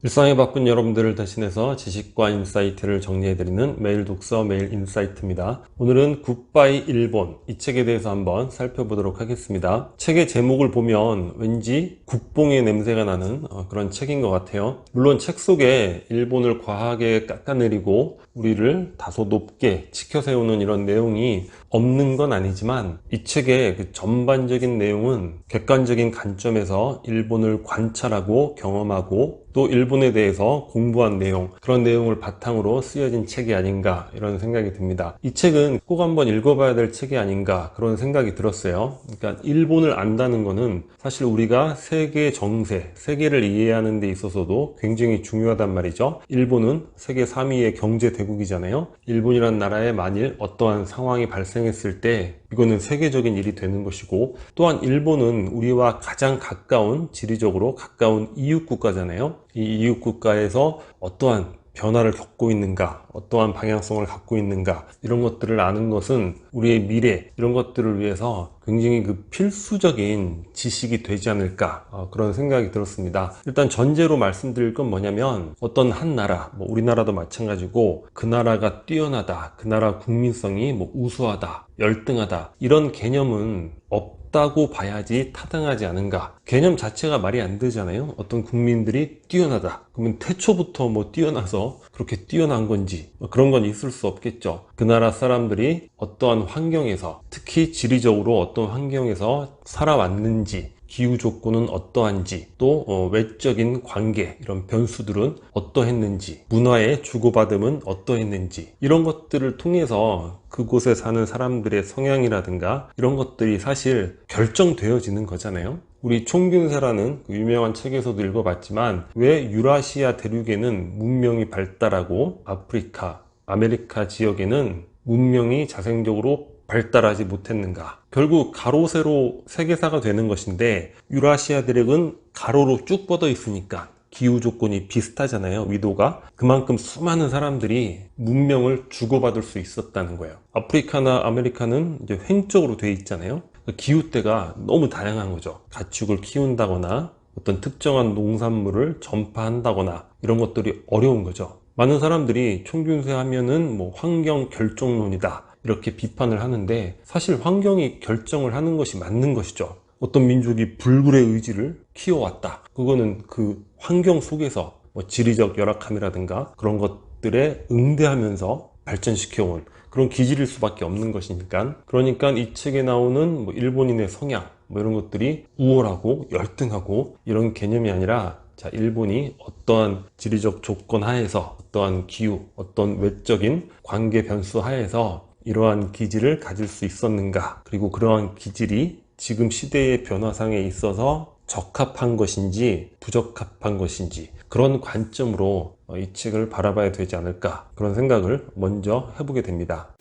일상에 바쁜 여러분들을 대신해서 지식과 인사이트를 정리해드리는 매일 독서 매일 인사이트입니다. 오늘은 굿바이 일본, 이 책에 대해서 한번 살펴보도록 하겠습니다. 책의 제목을 보면 왠지 국뽕의 냄새가 나는 그런 책인 것 같아요. 물론 책 속에 일본을 과하게 깎아내리고 우리를 다소 높게 치켜세우는 이런 내용이 없는 건 아니지만, 이 책의 그 전반적인 내용은 객관적인 관점에서 일본을 관찰하고 경험하고 또 일본에 대해서 공부한 내용, 그런 내용을 바탕으로 쓰여진 책이 아닌가, 이런 생각이 듭니다. 이 책은 꼭 한번 읽어봐야 될 책이 아닌가, 그런 생각이 들었어요. 그러니까 일본을 안다는 거는 사실 우리가 세계 정세, 세계를 이해하는 데 있어서도 굉장히 중요하단 말이죠. 일본은 세계 3위의 경제 대국이잖아요. 일본이란 나라에 만일 어떠한 상황이 발생했을 때 이거는 세계적인 일이 되는 것이고, 또한 일본은 우리와 가장 가까운, 지리적으로 가까운 이웃 국가잖아요. 이 이웃 국가에서 어떠한 변화를 겪고 있는가, 어떠한 방향성을 갖고 있는가, 이런 것들을 아는 것은 우리의 미래, 이런 것들을 위해서 굉장히 그 필수적인 지식이 되지 않을까, 그런 생각이 들었습니다. 일단 전제로 말씀드릴 건 뭐냐면, 어떤 한 나라, 우리나라도 마찬가지고 그 나라가 뛰어나다, 그 나라 국민성이 우수하다, 열등하다, 이런 개념은 없다고 봐야지 타당하지 않은가. 개념 자체가 말이 안 되잖아요. 어떤 국민들이 뛰어나다, 그러면 태초부터 뛰어나서 그렇게 뛰어난 건지, 그런 건 있을 수 없겠죠. 그 나라 사람들이 어떠한 환경에서, 특히 지리적으로 어떤 환경에서 살아왔는지, 기후 조건은 어떠한지, 또 외적인 관계, 이런 변수들은 어떠했는지, 문화의 주고받음은 어떠했는지, 이런 것들을 통해서 그곳에 사는 사람들의 성향이라든가 이런 것들이 사실 결정되어지는 거잖아요. 우리 총균세라는 그 유명한 책에서도 읽어봤지만, 왜 유라시아 대륙에는 문명이 발달하고 아프리카, 아메리카 지역에는 문명이 자생적으로 발달하지 못했는가. 결국 가로 세로 세계사가 되는 것인데, 유라시아 대륙은 가로로 쭉 뻗어 있으니까 기후 조건이 비슷하잖아요. 위도가. 그만큼 수많은 사람들이 문명을 주고받을 수 있었다는 거예요. 아프리카나 아메리카는 이제 횡적으로 돼 있잖아요. 기후대가 너무 다양한 거죠. 가축을 키운다거나 어떤 특정한 농산물을 전파한다거나 이런 것들이 어려운 거죠. 많은 사람들이 총균세 하면은 환경 결정론이다, 이렇게 비판을 하는데, 사실 환경이 결정을 하는 것이 맞는 것이죠. 어떤 민족이 불굴의 의지를 키워왔다, 그거는 그 환경 속에서 지리적 열악함이라든가 그런 것들에 응대하면서 발전시켜온 그런 기질일 수밖에 없는 것이니까. 그러니까 이 책에 나오는 일본인의 성향, 이런 것들이 우월하고 열등하고 이런 개념이 아니라, 자, 일본이 어떠한 지리적 조건 하에서, 어떠한 기후, 어떤 외적인 관계 변수 하에서 이러한 기질을 가질 수 있었는가, 그리고 그러한 기질이 지금 시대의 변화상에 있어서 적합한 것인지 부적합한 것인지, 그런 관점으로 이 책을 바라봐야 되지 않을까, 그런 생각을 먼저 해보게 됩니다.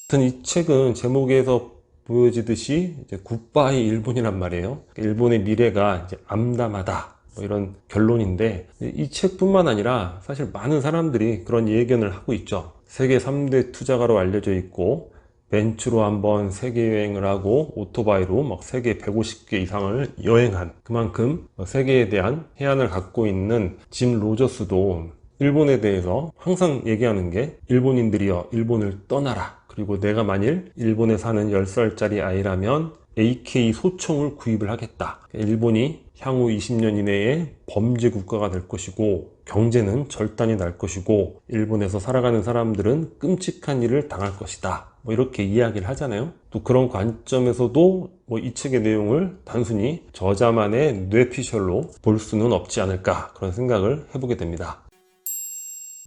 하여튼 이 책은 제목에서 보여지듯이 굿바이 일본이란 말이에요. 일본의 미래가 이제 암담하다, 이런 결론인데, 이 책뿐만 아니라 사실 많은 사람들이 그런 예견을 하고 있죠. 세계 3대 투자가로 알려져 있고, 벤츠로 한번 세계 여행을 하고 오토바이로 세계 150개 이상을 여행한, 그만큼 세계에 대한 해안을 갖고 있는 짐 로저스도 일본에 대해서 항상 얘기하는 게, 일본인들이여 일본을 떠나라, 그리고 내가 만일 일본에 사는 10살짜리 아이라면 AK 소총을 구입을 하겠다. 일본이 향후 20년 이내에 범죄 국가가 될 것이고, 경제는 절단이 날 것이고, 일본에서 살아가는 사람들은 끔찍한 일을 당할 것이다, 이렇게 이야기를 하잖아요. 또 그런 관점에서도 이 책의 내용을 단순히 저자만의 뇌피셜로 볼 수는 없지 않을까, 그런 생각을 해보게 됩니다.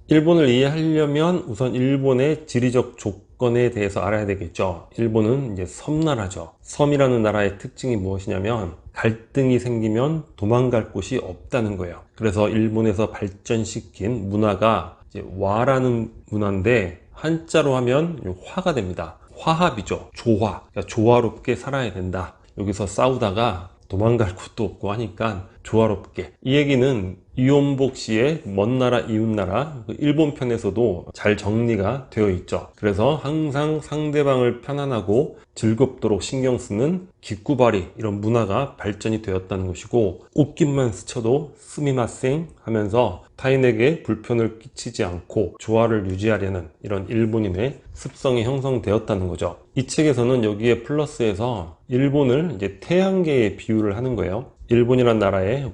일본을 이해하려면 우선 일본의 지리적 조건에 대해서 알아야 되겠죠. 일본은 이제 섬나라죠. 섬이라는 나라의 특징이 무엇이냐면, 갈등이 생기면 도망갈 곳이 없다는 거예요. 그래서 일본에서 발전시킨 문화가 이제 와라는 문화인데, 한자로 하면 화가 됩니다. 화합이죠. 조화. 그러니까 조화롭게 살아야 된다. 여기서 싸우다가 도망갈 곳도 없고 하니까 조화롭게. 이 얘기는 이원복 씨의 먼 나라 이웃나라 그 일본 편에서도 잘 정리가 되어 있죠. 그래서 항상 상대방을 편안하고 즐겁도록 신경 쓰는 기꾸바리 이런 문화가 발전이 되었다는 것이고, 옷깃만 스쳐도 스미마셍 하면서 타인에게 불편을 끼치지 않고 조화를 유지하려는 이런 일본인의 습성이 형성되었다는 거죠. 이 책에서는 여기에 플러스해서 일본을 이제 태양계에 비유를 하는 거예요. 일본이란 나라의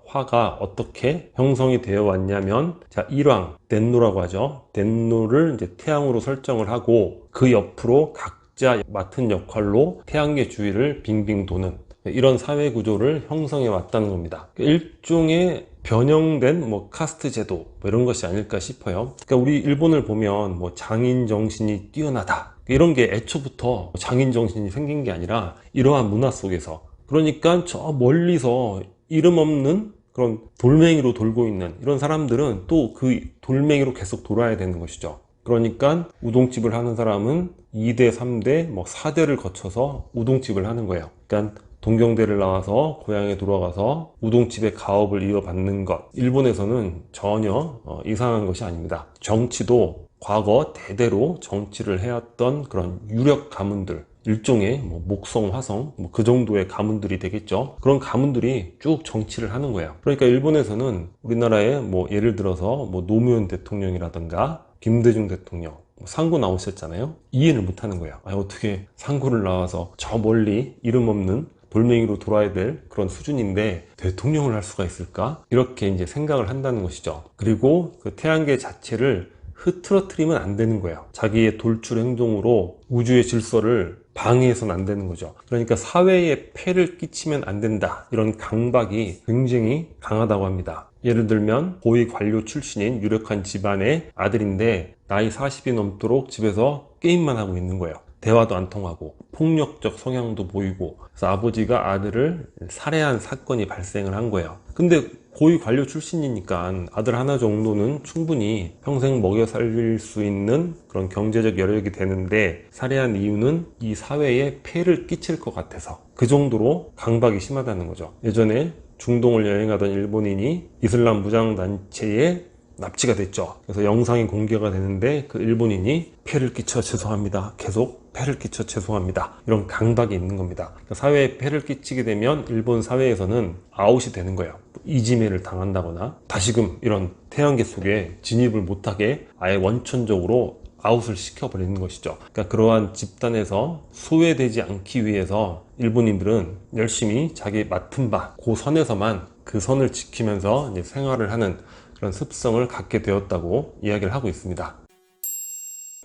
화가 어떻게 형성이 되어 왔냐면, 자, 일왕, 덴노라고 하죠. 덴노를 이제 태양으로 설정을 하고 그 옆으로 각자 맡은 역할로 태양계 주위를 빙빙 도는 이런 사회 구조를 형성해 왔다는 겁니다. 일종의 변형된 카스트 제도 이런 것이 아닐까 싶어요. 그러니까 우리 일본을 보면 장인 정신이 뛰어나다 이런 게 애초부터 장인 정신이 생긴 게 아니라 이러한 문화 속에서, 그러니까 저 멀리서 이름 없는 그런 돌멩이로 돌고 있는 이런 사람들은 또 그 돌멩이로 계속 돌아야 되는 것이죠. 그러니까 우동집을 하는 사람은 2대, 3대, 4대를 거쳐서 우동집을 하는 거예요. 그러니까 동경대를 나와서 고향에 돌아가서 우동집의 가업을 이어받는 것, 일본에서는 전혀 이상한 것이 아닙니다. 정치도 과거 대대로 정치를 해왔던 그런 유력 가문들, 일종의 목성, 화성 그 정도의 가문들이 되겠죠. 그런 가문들이 쭉 정치를 하는 거예요. 그러니까 일본에서는 우리나라에 예를 들어서 노무현 대통령이라든가 김대중 대통령 상고 나오셨잖아요. 이해를 못 하는 거예요. 어떻게 상고를 나와서 저 멀리 이름 없는 돌멩이로 돌아야 될 그런 수준인데 대통령을 할 수가 있을까? 이렇게 이제 생각을 한다는 것이죠. 그리고 그 태양계 자체를 흐트러뜨리면 안 되는 거예요. 자기의 돌출 행동으로 우주의 질서를 방해해서는 안 되는 거죠. 그러니까 사회에 폐를 끼치면 안 된다, 이런 강박이 굉장히 강하다고 합니다. 예를 들면 고위 관료 출신인 유력한 집안의 아들인데 나이 40이 넘도록 집에서 게임만 하고 있는 거예요. 대화도 안 통하고 폭력적 성향도 보이고, 그래서 아버지가 아들을 살해한 사건이 발생을 한 거예요. 근데 고위 관료 출신이니까 아들 하나 정도는 충분히 평생 먹여 살릴 수 있는 그런 경제적 여력이 되는데, 살해한 이유는 이 사회에 폐를 끼칠 것 같아서 그 정도로 강박이 심하다는 거죠. 예전에 중동을 여행하던 일본인이 이슬람 무장단체에 납치가 됐죠. 그래서 영상이 공개가 되는데 그 일본인이 폐를 끼쳐 죄송합니다, 계속 폐를 끼쳐 죄송합니다, 이런 강박이 있는 겁니다. 그러니까 사회에 폐를 끼치게 되면 일본 사회에서는 아웃이 되는 거예요. 이지매를 당한다거나 다시금 이런 태양계 속에 진입을 못하게 아예 원천적으로 아웃을 시켜버리는 것이죠. 그러니까 그러한 집단에서 소외되지 않기 위해서 일본인들은 열심히 자기 맡은 바 그 선에서만 그 선을 지키면서 이제 생활을 하는 그런 습성을 갖게 되었다고 이야기를 하고 있습니다.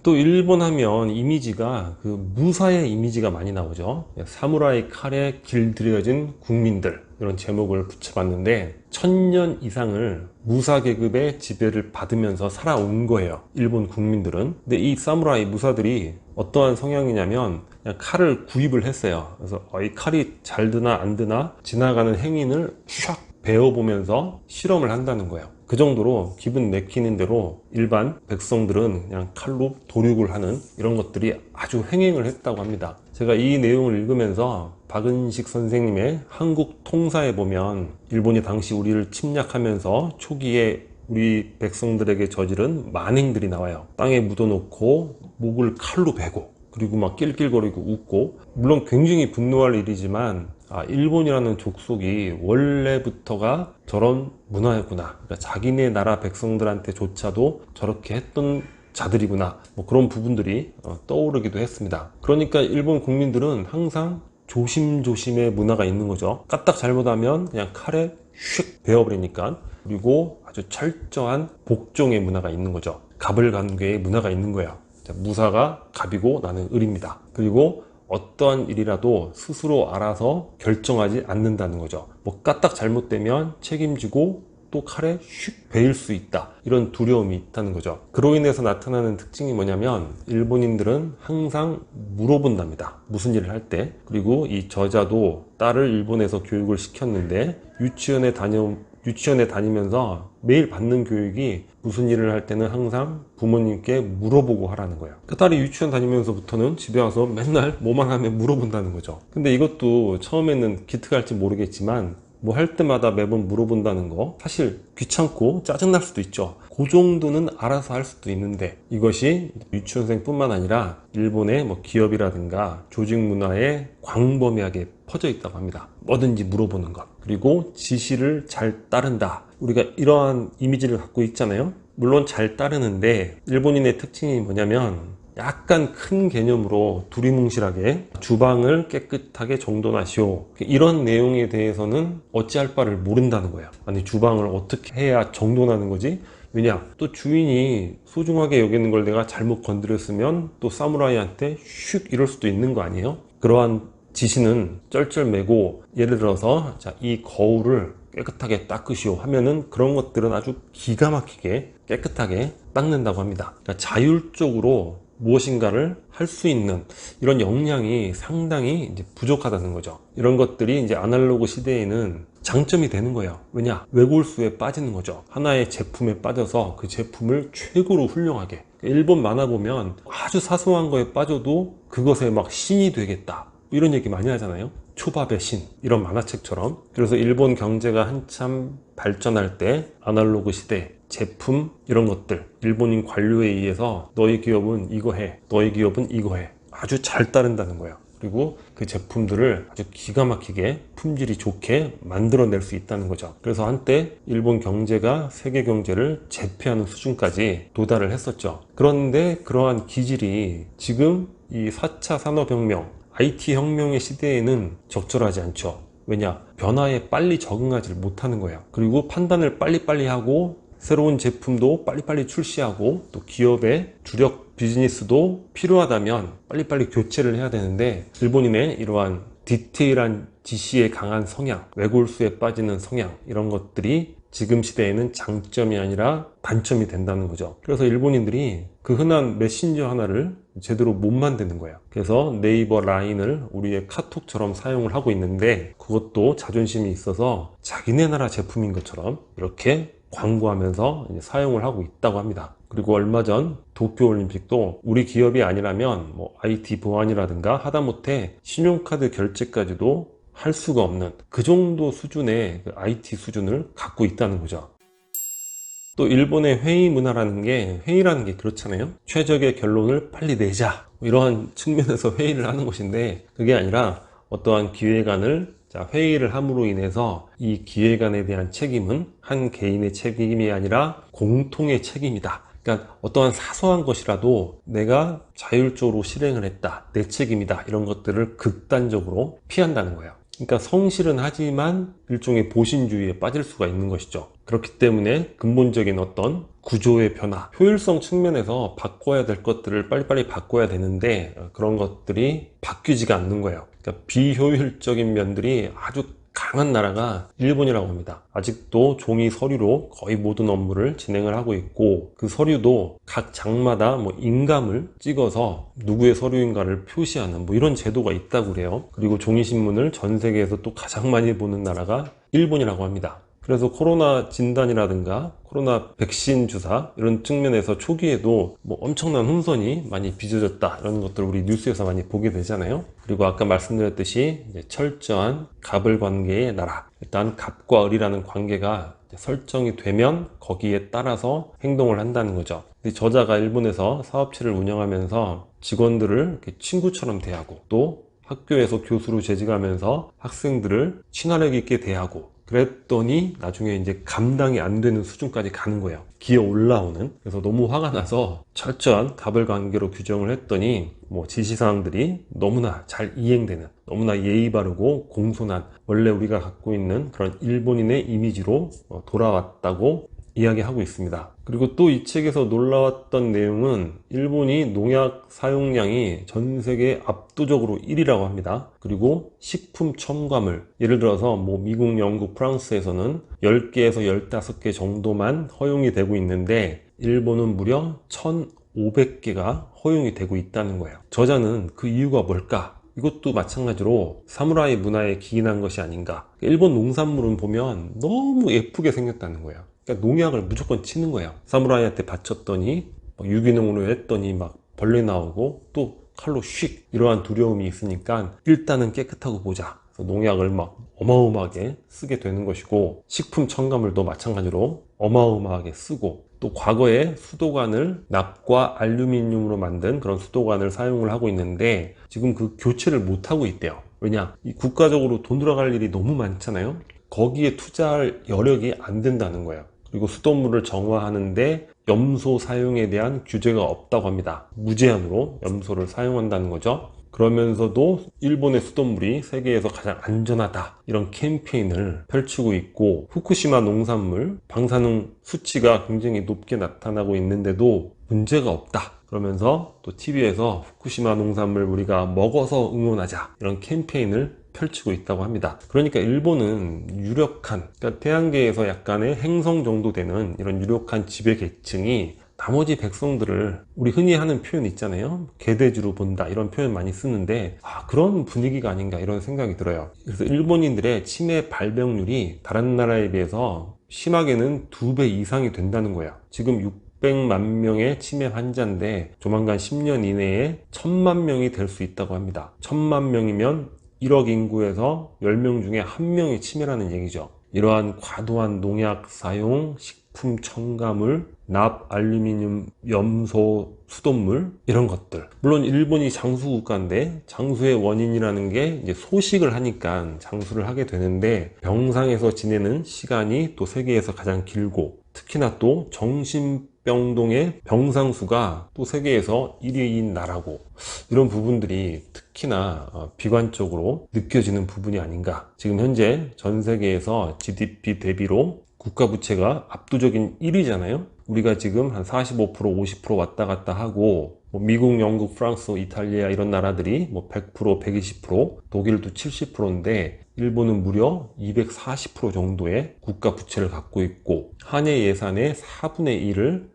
또 일본 하면 이미지가 그 무사의 이미지가 많이 나오죠. 사무라이 칼에 길들여진 국민들, 이런 제목을 붙여봤는데 1000년 이상을 무사 계급의 지배를 받으면서 살아온 거예요, 일본 국민들은. 근데 이 사무라이 무사들이 어떠한 성향이냐면 그냥 칼을 구입을 했어요. 그래서 이 칼이 잘 드나 안 드나 지나가는 행인을 샥 베어보면서 실험을 한다는 거예요. 그 정도로 기분 내키는 대로 일반 백성들은 그냥 칼로 도륙을 하는 이런 것들이 아주 횡행을 했다고 합니다. 제가 이 내용을 읽으면서 박은식 선생님의 한국 통사에 보면 일본이 당시 우리를 침략하면서 초기에 우리 백성들에게 저지른 만행들이 나와요. 땅에 묻어놓고 목을 칼로 베고, 그리고 막 낄낄거리고 웃고, 물론 굉장히 분노할 일이지만 일본이라는 족속이 원래부터가 저런 문화였구나, 그러니까 자기네 나라 백성들한테조차도 저렇게 했던 자들이구나, 그런 부분들이 떠오르기도 했습니다. 그러니까 일본 국민들은 항상 조심조심의 문화가 있는 거죠. 까딱 잘못하면 그냥 칼에 휙 베어버리니까. 그리고 아주 철저한 복종의 문화가 있는 거죠. 갑을간괴의 문화가 있는 거예요. 무사가 갑이고 나는 을입니다. 그리고 어떠한 일이라도 스스로 알아서 결정하지 않는다는 거죠. 까딱 잘못되면 책임지고 또 칼에 슉 베일 수 있다, 이런 두려움이 있다는 거죠. 그로 인해서 나타나는 특징이 뭐냐면 일본인들은 항상 물어본답니다, 무슨 일을 할 때. 그리고 이 저자도 딸을 일본에서 교육을 시켰는데 유치원에 다니면서 매일 받는 교육이 무슨 일을 할 때는 항상 부모님께 물어보고 하라는 거예요. 그 딸이 유치원 다니면서부터는 집에 와서 맨날 뭐만 하면 물어본다는 거죠. 근데 이것도 처음에는 기특할지 모르겠지만 뭐 할 때마다 매번 물어본다는 거 사실 귀찮고 짜증날 수도 있죠. 그 정도는 알아서 할 수도 있는데 이것이 유치원생뿐만 아니라 일본의 뭐 기업이라든가 조직 문화에 광범위하게 퍼져 있다고 합니다. 뭐든지 물어보는 것, 그리고 지시를 잘 따른다. 우리가 이러한 이미지를 갖고 있잖아요. 물론 잘 따르는데 일본인의 특징이 뭐냐면 약간 큰 개념으로 두리뭉실하게 주방을 깨끗하게 정돈하시오, 이런 내용에 대해서는 어찌할 바를 모른다는 거예요. 아니, 주방을 어떻게 해야 정돈하는 거지? 왜냐, 또 주인이 소중하게 여기는 걸 내가 잘못 건드렸으면 또 사무라이한테 슉 이럴 수도 있는 거 아니에요? 그러한 지시는 쩔쩔매고, 예를 들어서 자, 이 거울을 깨끗하게 닦으시오 하면은 그런 것들은 아주 기가 막히게 깨끗하게 닦는다고 합니다. 그러니까 자율적으로 무엇인가를 할 수 있는 이런 역량이 상당히 이제 부족하다는 거죠. 이런 것들이 이제 아날로그 시대에는 장점이 되는 거예요. 왜냐? 외골수에 빠지는 거죠. 하나의 제품에 빠져서 그 제품을 최고로 훌륭하게. 일본 만화 보면 아주 사소한 거에 빠져도 그것에 막 신이 되겠다, 이런 얘기 많이 하잖아요. 초밥의 신, 이런 만화책처럼. 그래서 일본 경제가 한참 발전할 때 아날로그 시대 제품 이런 것들 일본인 관료에 의해서 너희 기업은 이거 해, 너희 기업은 이거 해, 아주 잘 따른다는 거예요. 그리고 그 제품들을 아주 기가 막히게 품질이 좋게 만들어낼 수 있다는 거죠. 그래서 한때 일본 경제가 세계 경제를 제패하는 수준까지 도달을 했었죠. 그런데 그러한 기질이 지금 이 4차 산업혁명, IT 혁명의 시대에는 적절하지 않죠. 왜냐? 변화에 빨리 적응하지 못하는 거예요. 그리고 판단을 빨리빨리 하고 새로운 제품도 빨리빨리 출시하고 또 기업의 주력 비즈니스도 필요하다면 빨리빨리 교체를 해야 되는데, 일본인의 이러한 디테일한 지시에 강한 성향, 외골수에 빠지는 성향, 이런 것들이 지금 시대에는 장점이 아니라 단점이 된다는 거죠. 그래서 일본인들이 그 흔한 메신저 하나를 제대로 못 만드는 거예요. 그래서 네이버 라인을 우리의 카톡처럼 사용을 하고 있는데, 그것도 자존심이 있어서 자기네 나라 제품인 것처럼 이렇게 광고하면서 이제 사용을 하고 있다고 합니다. 그리고 얼마 전 도쿄올림픽도 우리 기업이 아니라면 뭐 IT 보안이라든가 하다못해 신용카드 결제까지도 할 수가 없는 그 정도 수준의 그 IT 수준을 갖고 있다는 거죠. 또 일본의 회의 문화라는 게, 회의라는 게 그렇잖아요. 최적의 결론을 빨리 내자, 이러한 측면에서 회의를 하는 것인데, 그게 아니라 어떠한 기획안을 회의를 함으로 인해서 이 기획안에 대한 책임은 한 개인의 책임이 아니라 공통의 책임이다. 그러니까 어떠한 사소한 것이라도 내가 자율적으로 실행을 했다, 내 책임이다, 이런 것들을 극단적으로 피한다는 거예요. 그러니까 성실은 하지만 일종의 보신주의에 빠질 수가 있는 것이죠. 그렇기 때문에 근본적인 어떤 구조의 변화, 효율성 측면에서 바꿔야 될 것들을 빨리빨리 바꿔야 되는데 그런 것들이 바뀌지가 않는 거예요. 그러니까 비효율적인 면들이 아주 강한 나라가 일본이라고 합니다. 아직도 종이 서류로 거의 모든 업무를 진행을 하고 있고, 그 서류도 각 장마다 뭐 인감을 찍어서 누구의 서류인가를 표시하는 뭐 이런 제도가 있다고 그래요. 그리고 종이신문을 전 세계에서 또 가장 많이 보는 나라가 일본이라고 합니다. 그래서 코로나 진단이라든가 코로나 백신 주사 이런 측면에서 초기에도 뭐 엄청난 혼선이 많이 빚어졌다, 이런 것들을 우리 뉴스에서 많이 보게 되잖아요. 그리고 아까 말씀드렸듯이 이제 철저한 갑을 관계의 나라, 일단 갑과 을이라는 관계가 설정이 되면 거기에 따라서 행동을 한다는 거죠. 근데 저자가 일본에서 사업체를 운영하면서 직원들을 이렇게 친구처럼 대하고, 또 학교에서 교수로 재직하면서 학생들을 친화력 있게 대하고, 그랬더니 나중에 이제 감당이 안 되는 수준까지 가는 거예요. 기어 올라오는. 그래서 너무 화가 나서 철저한 갑을 관계로 규정을 했더니 뭐 지시사항들이 너무나 잘 이행되는, 너무나 예의 바르고 공손한, 원래 우리가 갖고 있는 그런 일본인의 이미지로 돌아왔다고 이야기하고 있습니다. 그리고 또 이 책에서 놀라웠던 내용은 일본이 농약 사용량이 전 세계 압도적으로 1위라고 합니다. 그리고 식품 첨가물, 예를 들어서 뭐 미국, 영국, 프랑스에서는 10개에서 15개 정도만 허용이 되고 있는데 일본은 무려 1,500개가 허용이 되고 있다는 거예요. 저자는 그 이유가 뭘까? 이것도 마찬가지로 사무라이 문화에 기인한 것이 아닌가. 일본 농산물은 보면 너무 예쁘게 생겼다는 거예요. 그러니까 농약을 무조건 치는 거예요. 사무라이한테 바쳤더니 유기농으로 했더니 막 벌레 나오고 또 칼로 휙, 이러한 두려움이 있으니까 일단은 깨끗하고 보자. 농약을 막 어마어마하게 쓰게 되는 것이고, 식품 첨가물도 마찬가지로 어마어마하게 쓰고, 또 과거에 수도관을 납과 알루미늄으로 만든 그런 수도관을 사용을 하고 있는데 지금 그 교체를 못 하고 있대요. 왜냐? 이 국가적으로 돈 들어갈 일이 너무 많잖아요. 거기에 투자할 여력이 안 된다는 거예요. 그리고 수돗물을 정화하는데 염소 사용에 대한 규제가 없다고 합니다. 무제한으로 염소를 사용한다는 거죠. 그러면서도 일본의 수돗물이 세계에서 가장 안전하다, 이런 캠페인을 펼치고 있고, 후쿠시마 농산물 방사능 수치가 굉장히 높게 나타나고 있는데도 문제가 없다 그러면서 또 TV에서 후쿠시마 농산물 우리가 먹어서 응원하자, 이런 캠페인을 펼치고 있다고 합니다. 그러니까 일본은 유력한, 그러니까 태양계에서 약간의 행성 정도 되는 이런 유력한 지배계층이 나머지 백성들을, 우리 흔히 하는 표현 있잖아요. 개돼지로 본다, 이런 표현 많이 쓰는데 그런 분위기가 아닌가, 이런 생각이 들어요. 그래서 일본인들의 치매 발병률이 다른 나라에 비해서 심하게는 2배 이상이 된다는 거예요. 지금 600만 명의 치매 환자인데 조만간 10년 이내에 1000만 명이 될 수 있다고 합니다. 1000만 명이면 1억 인구에서 10명 중에 1명이 치매라는 얘기죠. 이러한 과도한 농약 사용, 식품 첨가물, 납, 알루미늄, 염소, 수돗물, 이런 것들. 물론 일본이 장수 국가인데 장수의 원인이라는 게 이제 소식을 하니까 장수를 하게 되는데, 병상에서 지내는 시간이 또 세계에서 가장 길고, 특히나 또 정신병동의 병상 수가 또 세계에서 1위인 나라고, 이런 부분들이 특히나 비관적으로 느껴지는 부분이 아닌가. 지금 현재 전 세계에서 GDP 대비로 국가 부채가 압도적인 1위잖아요. 우리가 지금 한 45%, 50% 왔다 갔다 하고, 미국, 영국, 프랑스, 이탈리아 이런 나라들이 100%, 120%, 독일도 70%인데 일본은 무려 240% 정도의 국가 부채를 갖고 있고, 한해 예산의 4분의 1을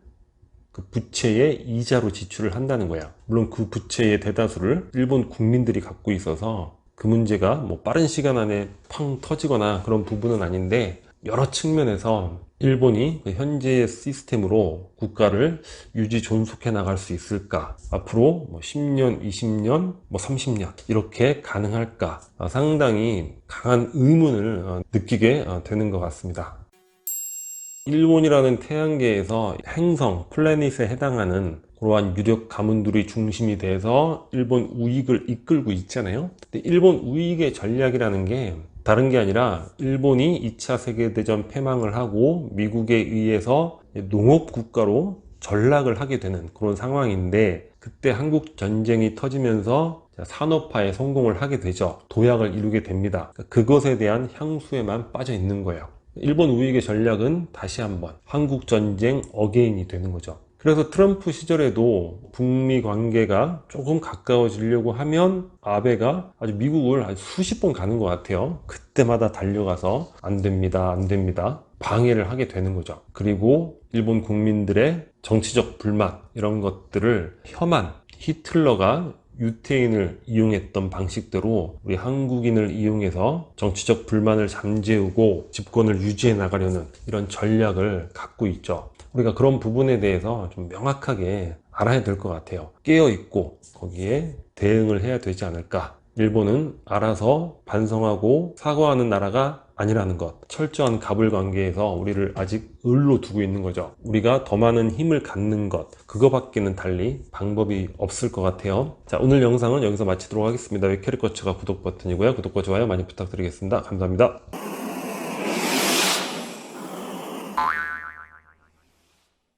그 부채의 이자로 지출을 한다는 거야. 물론 그 부채의 대다수를 일본 국민들이 갖고 있어서 그 문제가 빠른 시간 안에 팡 터지거나 그런 부분은 아닌데, 여러 측면에서 일본이 현재의 시스템으로 국가를 유지 존속해 나갈 수 있을까? 앞으로 10년, 20년, 30년 이렇게 가능할까? 상당히 강한 의문을 느끼게 되는 것 같습니다. 일본이라는 태양계에서 행성, 플래닛에 해당하는 그러한 유력 가문들이 중심이 돼서 일본 우익을 이끌고 있잖아요. 근데 일본 우익의 전략이라는 게 다른 게 아니라, 일본이 2차 세계대전 패망을 하고 미국에 의해서 농업국가로 전락을 하게 되는 그런 상황인데, 그때 한국 전쟁이 터지면서 산업화에 성공을 하게 되죠. 도약을 이루게 됩니다. 그것에 대한 향수에만 빠져 있는 거예요. 일본 우익의 전략은 다시 한번 한국전쟁 어게인이 되는 거죠. 그래서 트럼프 시절에도 북미 관계가 조금 가까워지려고 하면 아베가 아주 미국을 아주 수십 번 가는 것 같아요. 그때마다 달려가서 안 됩니다, 안 됩니다, 방해를 하게 되는 거죠. 그리고 일본 국민들의 정치적 불만, 이런 것들을 혐한 히틀러가 유태인을 이용했던 방식대로 우리 한국인을 이용해서 정치적 불만을 잠재우고 집권을 유지해 나가려는 이런 전략을 갖고 있죠. 우리가 그런 부분에 대해서 좀 명확하게 알아야 될 것 같아요. 깨어있고 거기에 대응을 해야 되지 않을까. 일본은 알아서 반성하고 사과하는 나라가 아니라는 것, 철저한 갑을관계에서 우리를 아직 을로 두고 있는 거죠. 우리가 더 많은 힘을 갖는 것, 그거밖에는 달리 방법이 없을 것 같아요. 자, 오늘 영상은 여기서 마치도록 하겠습니다. 웨캐리커처가 구독 버튼이고요. 구독과 좋아요 많이 부탁드리겠습니다. 감사합니다.